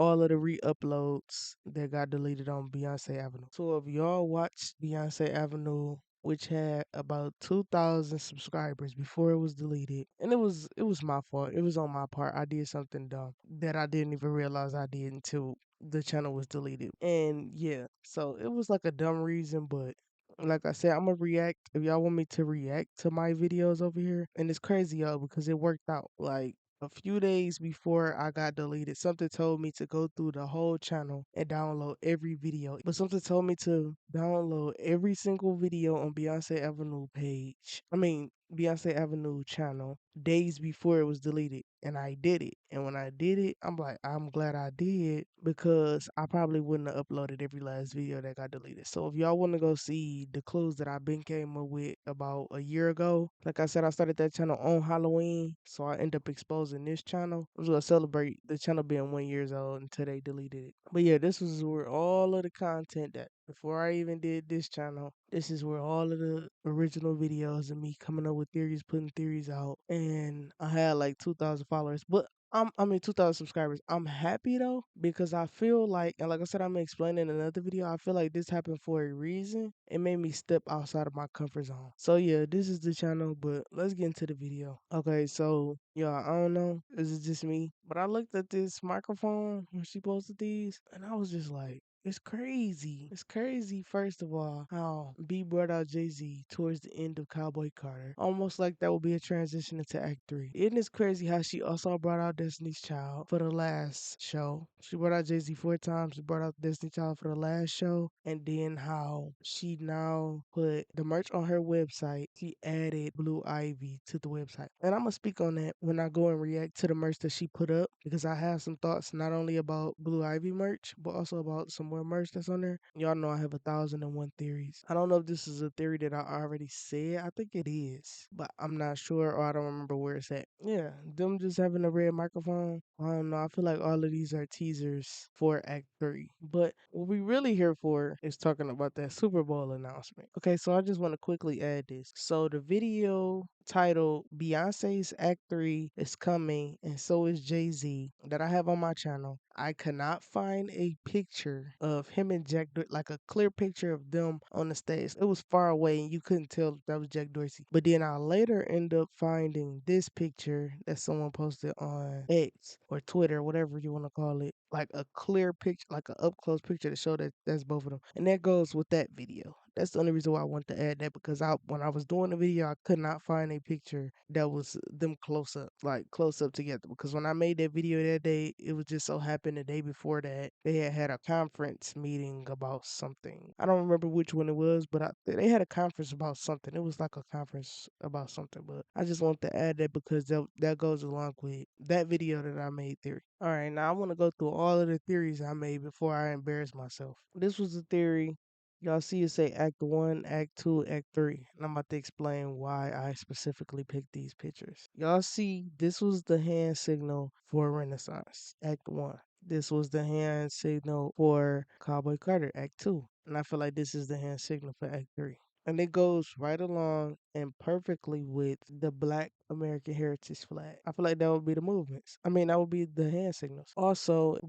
all of the re-uploads that got deleted on Beyonce Avenue. So if y'all watched Beyonce Avenue, which had about 2,000 subscribers before it was deleted, and it was my fault. It was on my part. I did something dumb that I didn't even realize I did until the channel was deleted. And yeah, so it was like a dumb reason, but like I said, I'm gonna react if y'all want me to react to my videos over here. And it's crazy, y'all, because it worked out. Like a few days before I got deleted, something told me to go through the whole channel and download every video. But something told me to download every single video on Beyonce Avenue page. Beyonce Avenue channel days before it was deleted. And I did it. And when I did it, I'm like, I'm glad I did because I probably wouldn't have uploaded every last video that got deleted. So if y'all want to go see the clues that I've been came up with about a year ago, like I said, I started that channel on Halloween. So I end up exposing this channel. I was going to celebrate the channel being 1 year old until they deleted it. But yeah, this was where all of the content that before I even did this channel, this is where all of the original videos of me coming up with theories, putting theories out, and I had like 2,000 followers. But 2,000 subscribers. I'm happy though because I feel like, and like I said, I'm gonna explain in another video. I feel like this happened for a reason. It made me step outside of my comfort zone. So yeah, this is the channel, but let's get into the video. Okay, so yeah, I don't know. Is it just me? But I looked at this microphone when she posted these, and I was just like, it's crazy. It's crazy, first of all, how B brought out Jay-Z towards the end of Cowboy Carter. Almost like that would be a transition into Act 3. Isn't it crazy how she also brought out Destiny's Child for the last show? She brought out Jay-Z 4 times. She brought out Destiny's Child for the last show. And then how she now put the merch on her website. She added Blue Ivy to the website. And I'm going to speak on that when I go and react to the merch that she put up because I have some thoughts not only about Blue Ivy merch, but also about some more merch that's on there. Y'all know I have 1,001 theories. I don't know if this is a theory that I already said. I think it is, but I'm not sure or I don't remember where it's at. Yeah, them just having a red microphone. I don't know. I feel like all of these are teasers for Act 3. But what we really here for is talking about that Super Bowl announcement. Okay, so I just want to quickly add this. So the video titled Beyonce's Act 3 is coming and so is Jay-Z that I have on my channel. I cannot find a picture of him and like a clear picture of them on the stage. It was far away and you couldn't tell that was Jack Dorsey. But then I later end up finding this picture that someone posted on X or Twitter, whatever you want to call it. Like a clear picture, like an up close picture to show that that's both of them. And that goes with that video. That's the only reason why I wanted to add that because when I was doing the video, I could not find a picture that was them close up, like close up together. Because when I made that video that day, it was just so happened the day before that they had a conference meeting about something. I don't remember which one it was, but they had a conference about something. It was like a conference about something. But I just want to add that because that goes along with that video that I made theory. All right, now I want to go through all of the theories I made before I embarrass myself. This was a theory. Y'all see it say Act 1, Act 2, Act 3. And I'm about to explain why I specifically picked these pictures. Y'all see, this was the hand signal for Renaissance, Act 1. This was the hand signal for Cowboy Carter, Act 2. And I feel like this is the hand signal for Act 3. And it goes right along and perfectly with the Black American Heritage flag. I feel like that would be the movements. That would be the hand signals. Also,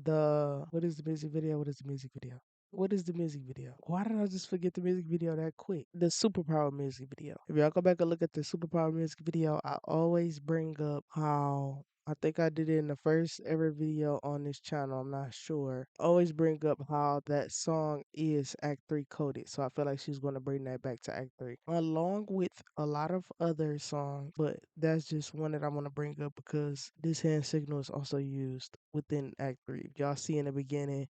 what is the music video? What is the music video? What is the music video? Why did I just forget the music video that quick? The Superpower music video. If y'all go back and look at the Superpower music video, I always bring up how I think I did it in the first ever video on this channel. I'm not sure. Always bring up how that song is Act 3 coded. So I feel like she's going to bring that back to Act 3. Along with a lot of other songs, but that's just one that I want to bring up because this hand signal is also used within Act 3. Y'all see in the beginning,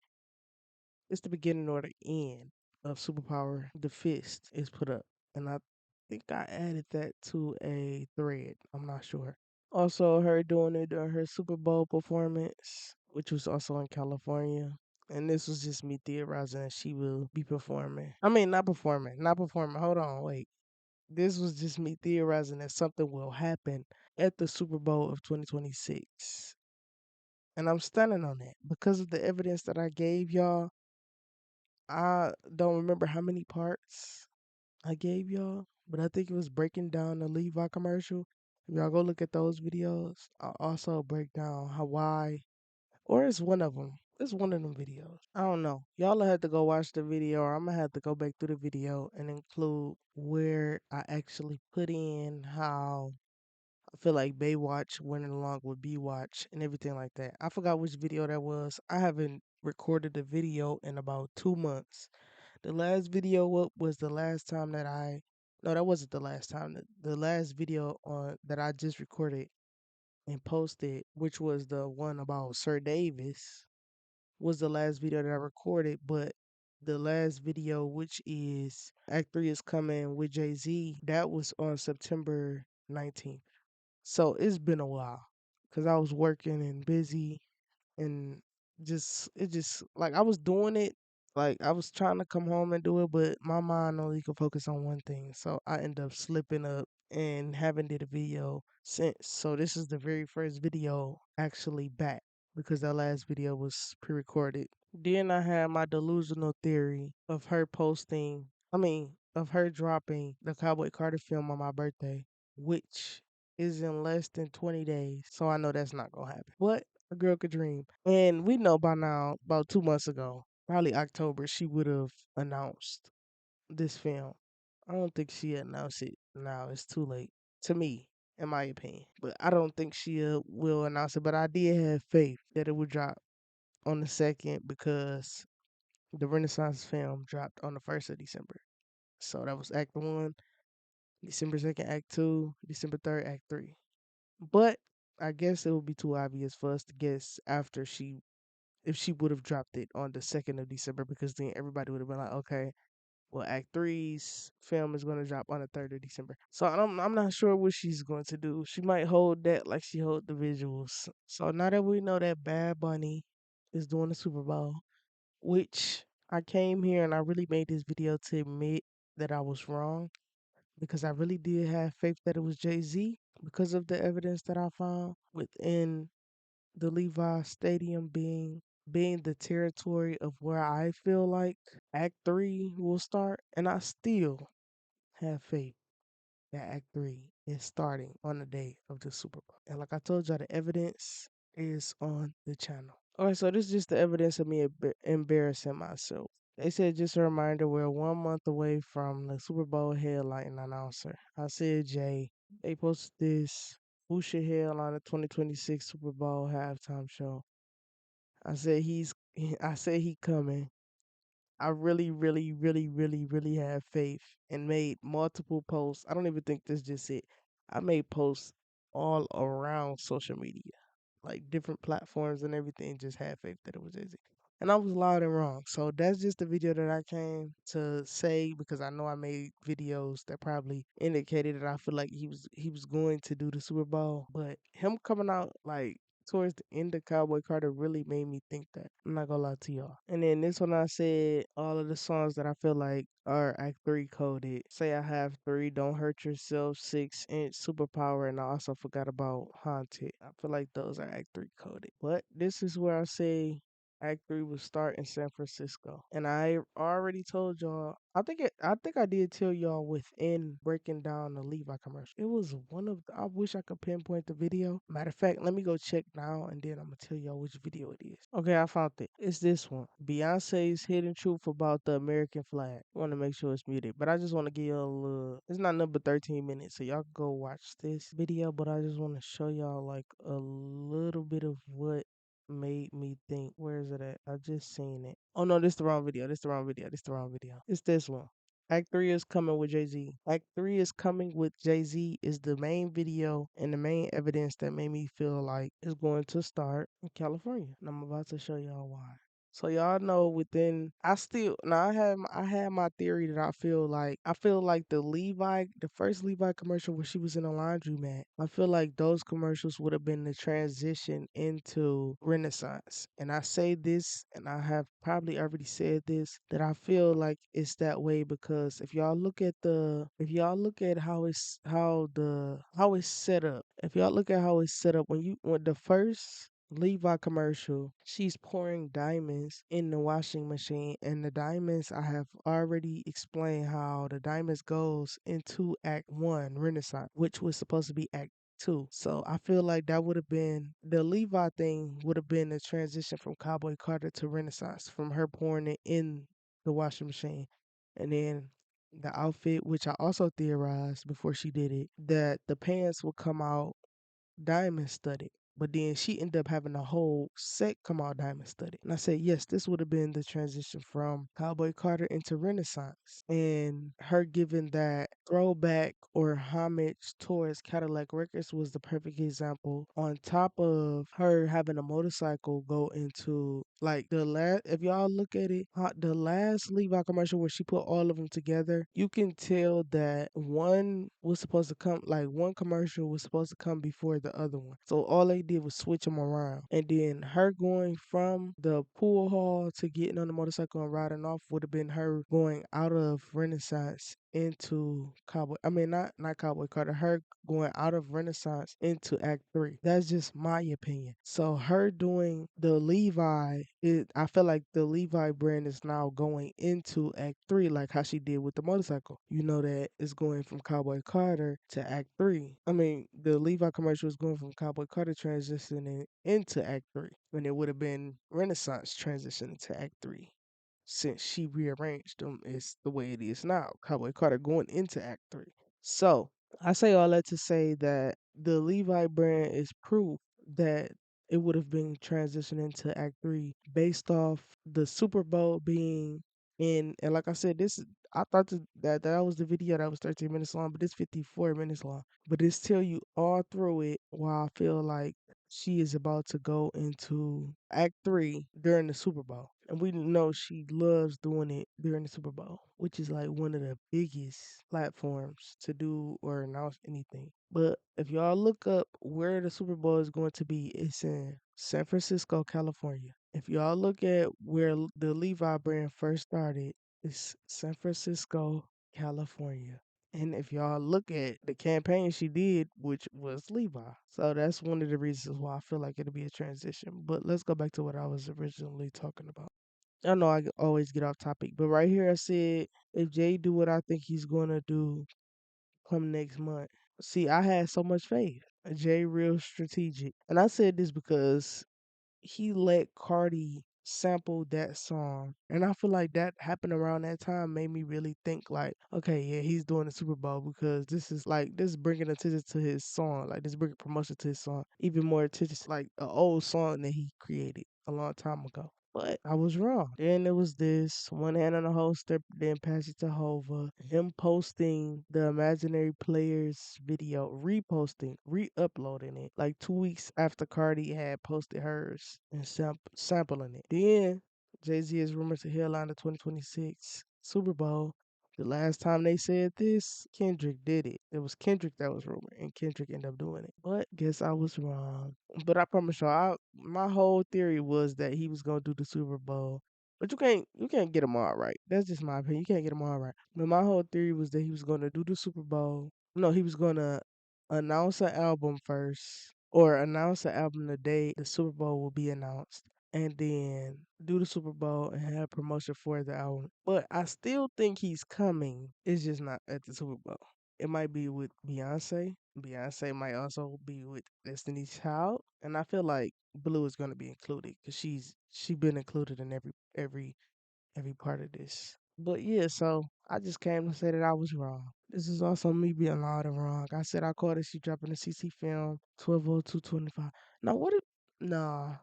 it's the beginning or the end of Superpower. The fist is put up. And I think I added that to a thread. I'm not sure. Also, her doing it during her Super Bowl performance, which was also in California. And this was just me theorizing that she will be performing. Not performing. Not performing. Hold on, wait. This was just me theorizing that something will happen at the Super Bowl of 2026. And I'm standing on that because of the evidence that I gave y'all. I don't remember how many parts I gave y'all, but I think it was breaking down the Levi commercial. If y'all go look at those videos, I'll also break down how why, or it's one of them. It's one of them videos. I don't know. Y'all will have to go watch the video, or I'm gonna have to go back through the video and include where I actually put in how I feel like Baywatch went along with B-Watch and everything like that. I forgot which video that was. I haven't recorded a video in about 2 months. The last video up was the last time that no, that wasn't the last time. The last video on that I just recorded and posted, which was the one about Sir Davis, was the last video that I recorded. But the last video, which is Act 3 is coming with Jay-Z, that was on September 19th. So it's been a while because I was working and busy and just like I was doing it, like I was trying to come home and do it, but my mind only could focus on one thing. So I end up slipping up and haven't did a video since. So this is the very first video actually back because that last video was pre-recorded. Then I had my delusional theory of her posting, of her dropping the Cowboy Carter film on my birthday, which is in less than 20 days. So I know that's not gonna happen. But a girl could dream. And we know by now, about 2 months ago, probably October, she would have announced this film. I don't think she announced it now. It's too late to me, in my opinion. But I don't think she will announce it. But I did have faith that it would drop on the second because the Renaissance film dropped on the 1st of December. So that was Act 1, December 2nd, Act 2, December 3rd, Act 3. But I guess it would be too obvious for us to guess after if she would have dropped it on the 2nd of December, because then everybody would have been like, okay, well, Act Three's film is going to drop on the 3rd of December. So I'm not sure what she's going to do. She might hold that like she hold the visuals. So now that we know that Bad Bunny is doing the Super Bowl, which I came here and I really made this video to admit that I was wrong because I really did have faith that it was Jay-Z because of the evidence that I found within the Levi Stadium being the territory of where I feel like Act 3 will start, and I still have faith that Act 3 is starting on the day of the Super Bowl. And like I told y'all, the evidence is on the channel. Alright, so this is just the evidence of me embarrassing myself. They said just a reminder, we're 1 month away from the Super Bowl headlining announcer. I said Jay. They posted this. Who should headline the 2026 Super Bowl halftime show? I said I said he coming. I really, really, really, really, really have faith and made multiple posts. I don't even think this just it. I made posts all around social media, like different platforms and everything. Just had faith that it was Jay-Z. And I was loud and wrong. So that's just the video that I came to say because I know I made videos that probably indicated that I feel like he was going to do the Super Bowl. But him coming out like towards the end of Cowboy Carter really made me think that. I'm not gonna lie to y'all. And then this one I said all of the songs that I feel like are Act 3 coded. Say I Have 3, Don't Hurt Yourself, 6 Inch, Superpower, and I also forgot about Haunted. I feel like those are Act 3 coded. But this is where I say Act 3 will start in San Francisco. And I already told y'all, I think I did tell y'all within breaking down the Levi commercial. It was one of I wish I could pinpoint the video. Matter of fact, let me go check now and then I'm gonna tell y'all which video it is. Okay, I found it. It's this one. Beyonce's Hidden Truth About the American Flag. I want to make sure it's muted, but I just want to give y'all a little. It's not number 13 minutes, so y'all can go watch this video. But I just want to show y'all like a little bit of what made me think. Where is it at? I just seen it. Oh no, this the wrong video. This the wrong video. This the wrong video. It's this one. Act 3 is coming with Jay-Z. Act 3 is coming with Jay-Z is the main video and the main evidence that made me feel like it's going to start in California. And I'm about to show y'all why. So y'all know within I still now I had my theory that I feel like the first Levi commercial where she was in a laundromat, I feel like those commercials would have been the transition into Renaissance. And I say this and I have probably already said this that I feel like it's that way because if y'all look at how it's set up, if y'all look at how it's set up when the first Levi commercial, she's pouring diamonds in the washing machine, and the diamonds I have already explained how the diamonds goes into Act 1 Renaissance, which was supposed to be Act too. So I feel like that would have been the Levi thing would have been the transition from Cowboy Carter to Renaissance, from her pouring it in the washing machine. And then the outfit, which I also theorized before she did it, that the pants would come out diamond studded. But then she ended up having a whole set come out diamond studded. And I said, yes, this would have been the transition from Cowboy Carter into Renaissance. And her giving that throwback or homage towards Cadillac Records was the perfect example. On top of her having a motorcycle go into like the last, if y'all look at it, the last Levi commercial where she put all of them together, you can tell that one was supposed to come, like one commercial was supposed to come before the other one. So all they did was switch them around. And then her going from the pool hall to getting on the motorcycle and riding off would have been her going out of Renaissance into Cowboy. I mean, not Cowboy Carter. Her going out of Renaissance into Act Three. That's just my opinion. So her doing the Levi, I feel like the Levi brand is now going into Act Three, like how she did with the motorcycle. You know that it's going from Cowboy Carter to Act Three. I mean, the Levi commercial is going from Cowboy Carter transitioning into Act Three, when it would have been Renaissance transitioning to Act Three, since she rearranged them. It's the way it is now. Cowboy Carter going into Act Three. So I say all that to say that the Levi brand is proof that it would have been transitioning to Act Three based off the Super Bowl being in. And like I said, I thought that was the video that was 13 minutes long, but it's 54 minutes long. But it's tell you all through it why I feel like she is about to go into Act Three during the Super Bowl. And we know she loves doing it during the Super Bowl, which is like one of the biggest platforms to do or announce anything. But if y'all look up where the Super Bowl is going to be, it's in San Francisco, California. If y'all look at where the Levi brand first started, it's San Francisco, California. And if y'all look at the campaign she did, which was Levi. So that's one of the reasons why I feel like it'll be a transition. But let's go back to what I was originally talking about. I know I always get off topic, but right here I said if Jay do what I think he's gonna do come next month. See, I had so much faith. Jay real strategic. And I said this because he let Cardi sample that song. And I feel like that happened around that time made me really think like, okay, yeah, he's doing the Super Bowl because this is bringing attention to his song. Like this bringing promotion to his song. Even more attention to like an old song that he created a long time ago. But I was wrong. Then there was this one hand on the holster, then pass it to Hova. Him posting the Imaginary Players video, reposting, re-uploading it like 2 weeks after Cardi had posted hers and sampling it. Then Jay-Z is rumored to headline the 2026 Super Bowl. The last time they said this, Kendrick did it. It was Kendrick that was rumored, and Kendrick ended up doing it. But guess I was wrong. But I promise y'all, my whole theory was that he was gonna do the Super Bowl. But you can't get them all right. That's just my opinion. You can't get them all right. But my whole theory was that he was gonna do the Super Bowl. No, he was gonna announce an album first, or announce the album the day the Super Bowl will be announced, and then do the Super Bowl and have promotion for the album. But I still think he's coming. It's just not at the Super Bowl. It might be with Beyonce. Beyonce might also be with Destiny's Child, and I feel like Blue is going to be included because she been included in every part of this. But yeah, so I just came to say that I was wrong. This is also me being loud and wrong. I said I called it she dropping the CC film 12/02/25. Now what if nah,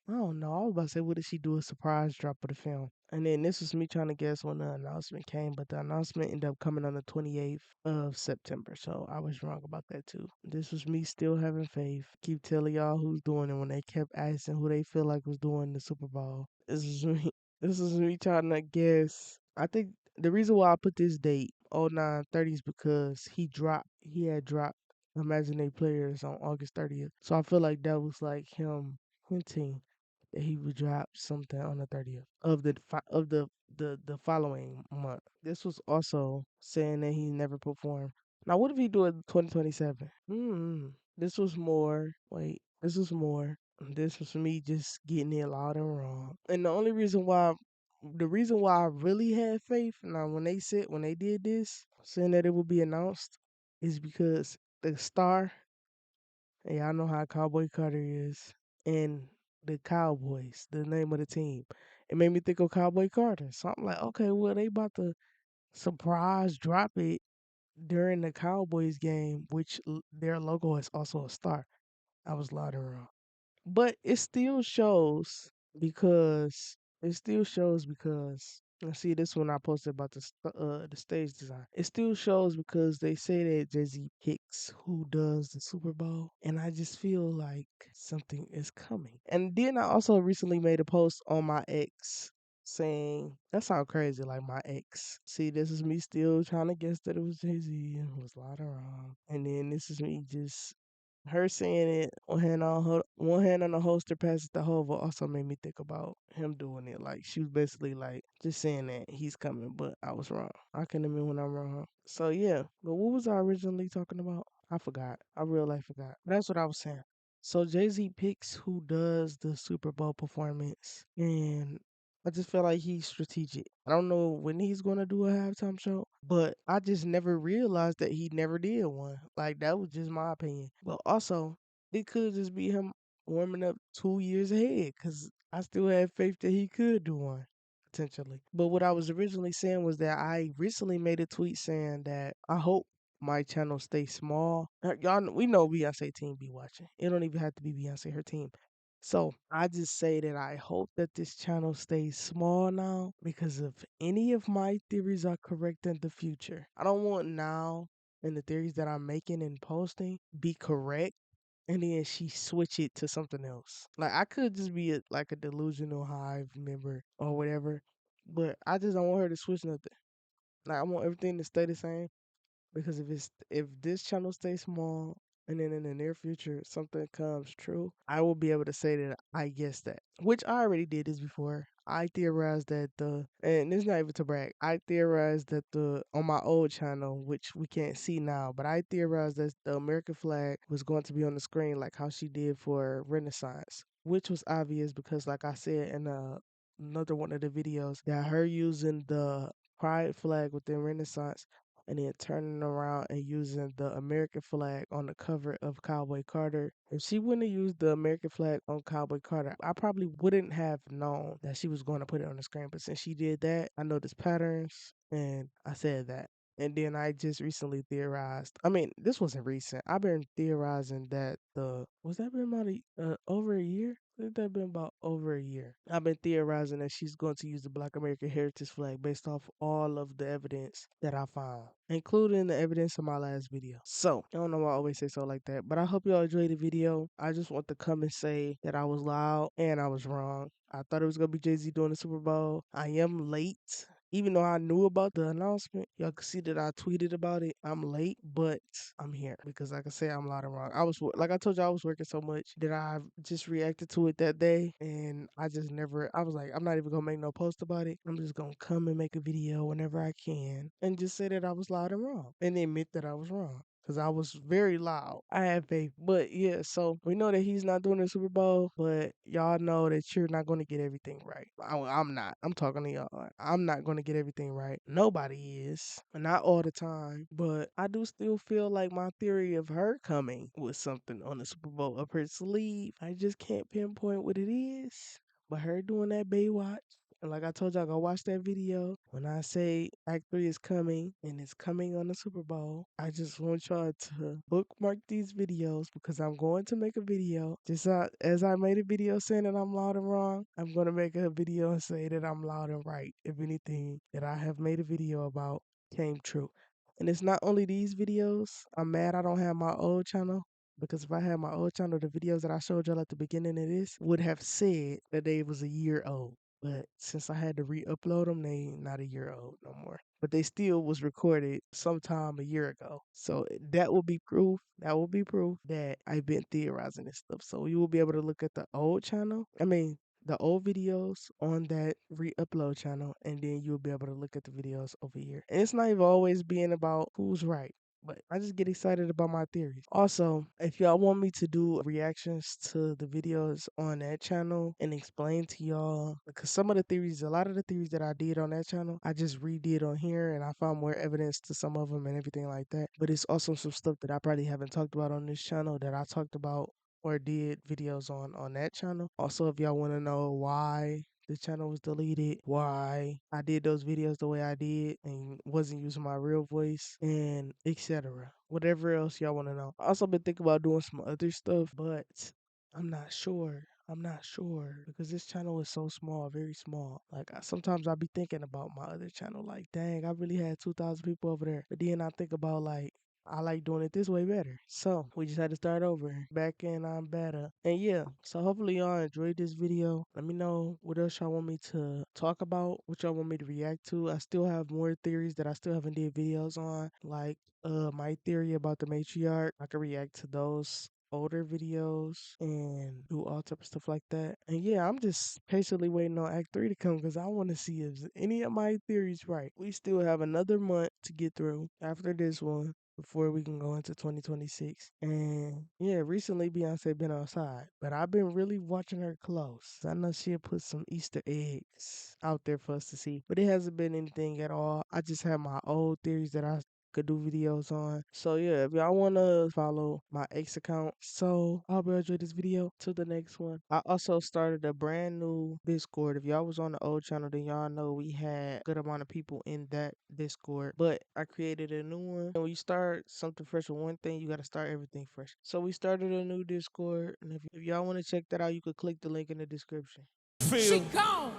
I don't know. I was about to say, what did she do a surprise drop of the film? And then this was me trying to guess when the announcement came, but the announcement ended up coming on the 28th of September. So I was wrong about that too. This was me still having faith. Keep telling y'all who's doing it when they kept asking who they feel like was doing the Super Bowl. This is me. This is me trying to guess. I think the reason why I put this date 09/30 is because he had dropped Imaginary Players on August 30th. So I feel like that was like him hinting that he would drop something on the 30th of the following month. This was also saying that he never performed. Now, what if he do it in 2027? This was more. Wait, this was more. This was me just getting it loud and wrong. And the reason why I really had faith now when they did this, saying that it would be announced, is because the star And y'all know how Cowboy Carter is. And the Cowboys, the name of the team. It made me think of Cowboy Carter. So I'm like, okay, well, they about to surprise drop it during the Cowboys game, which their logo is also a star. I was loud and wrong. But it still shows because I see this one I posted about the stage design. It still shows because they say that Jay Z picks who does the Super Bowl, and I just feel like something is coming. And then I also recently made a post on my ex saying that sounds crazy, like my ex. See, this is me still trying to guess that it was Jay Z and was a lot of wrong, and then this is me just her saying it, one hand on the holster passes the Hova also made me think about him doing it. Like she was basically like just saying that he's coming, but I was wrong. I can admit when I'm wrong. So yeah, but what was I originally talking about? I forgot. I real life forgot. But that's what I was saying. So Jay Z picks who does the Super Bowl performance, and I just feel like he's strategic. I don't know when he's gonna do a halftime show, but I just never realized that he never did one. Like that was just my opinion. But also, it could just be him warming up 2 years ahead, cause I still had faith that he could do one potentially. But what I was originally saying was that I recently made a tweet saying that I hope my channel stays small. We know Beyonce team be watching. It don't even have to be Beyonce, her team. So I just say that I hope that this channel stays small now because if any of my theories are correct in the future, I don't want now and the theories that I'm making and posting be correct and then she switch it to something else. Like I could just be like a delusional hive member or whatever, but I just don't want her to switch nothing. Like I want everything to stay the same because if this channel stays small and then in the near future something comes true, I will be able to say that I guessed that. Which I already did this before. I theorized that and it's not even to brag. I theorized that the on my old channel, which we can't see now, but I theorized that the American flag was going to be on the screen like how she did for Renaissance, which was obvious because, like I said in another one of the videos, that her using the pride flag within Renaissance and then turning around and using the American flag on the cover of Cowboy Carter. If she wouldn't have used the American flag on Cowboy Carter, I probably wouldn't have known that she was going to put it on the screen. But since she did that, I noticed patterns and I said that. And then I just recently theorized. I mean, this wasn't recent. I've been theorizing that was that been about over a year? I think that been about over a year. I've been theorizing that she's going to use the Black American Heritage flag based off all of the evidence that I found, including the evidence in my last video. So, I don't know why I always say so like that, but I hope y'all enjoyed the video. I just want to come and say that I was loud and I was wrong. I thought it was going to be Jay-Z doing the Super Bowl. I am late. Even though I knew about the announcement, y'all can see that I tweeted about it. I'm late, but I'm here because, like I said, I'm loud and wrong. Like I told you, I was working so much that I just reacted to it that day, and I just never. I was like, I'm not even gonna make no post about it. I'm just gonna come and make a video whenever I can, and just say that I was loud and wrong, and admit that I was wrong because I was very loud. I had faith. But yeah, so we know that he's not doing the Super Bowl, but y'all know that you're not going to get everything right. I'm not. I'm talking to y'all. I'm not going to get everything right. Nobody is. Not all the time. But I do still feel like my theory of her coming with something on the Super Bowl up her sleeve, I just can't pinpoint what it is. But her doing that Baywatch. And like I told y'all, go watch that video. When I say Act 3 is coming and it's coming on the Super Bowl, I just want y'all to bookmark these videos because I'm going to make a video. Just as I made a video saying that I'm loud and wrong, I'm going to make a video and say that I'm loud and right if anything that I have made a video about came true. And it's not only these videos. I'm mad I don't have my old channel. Because if I had my old channel, the videos that I showed y'all at the beginning of this would have said that they was a year old. But since I had to re-upload them, they not a year old no more. But they still was recorded sometime a year ago. So that will be proof. That will be proof that I've been theorizing this stuff. So you will be able to look at the old channel. I mean, the old videos on that re-upload channel, and then you'll be able to look at the videos over here. And it's not even always being about who's right. but I just get excited about my theories. Also, if y'all want me to do reactions to the videos on that channel and explain to y'all, because some of the theories, a lot of the theories that I did on that channel, I just redid on here and I found more evidence to some of them and everything like that. But it's also some stuff that I probably haven't talked about on this channel that I talked about or did videos on that channel. Also, if y'all want to know why the channel was deleted, why I did those videos the way I did and wasn't using my real voice, and etc. Whatever else y'all want to know. I also been thinking about doing some other stuff, but I'm not sure. I'm not sure because this channel is so small, very small. Like sometimes I be thinking about my other channel, like dang, I really had 2,000 people over there. But then I think about like I like doing it this way better. So we just had to start over. Back in I'm better. And yeah, so hopefully y'all enjoyed this video. Let me know what else y'all want me to talk about, what y'all want me to react to. I still have more theories that I still haven't did videos on, like my theory about the matriarch. I can react to those older videos and do all type of stuff like that. And yeah, I'm just patiently waiting on Act 3 to come because I want to see if any of my theories right. We still have another month to get through after this one before we can go into 2026. And yeah, recently Beyonce been outside, but I've been really watching her close. I know she'll put some Easter eggs out there for us to see, but it hasn't been anything at all. I just have my old theories that I could do videos on. So yeah, if y'all wanna follow my X account. So I hope you enjoyed this video. Till the next one. I also started a brand new Discord. If y'all was on the old channel, then y'all know we had a good amount of people in that Discord. But I created a new one. And when you start something fresh with one thing, you gotta start everything fresh. So we started a new Discord. And if y'all wanna check that out, you could click the link in the description. She gone.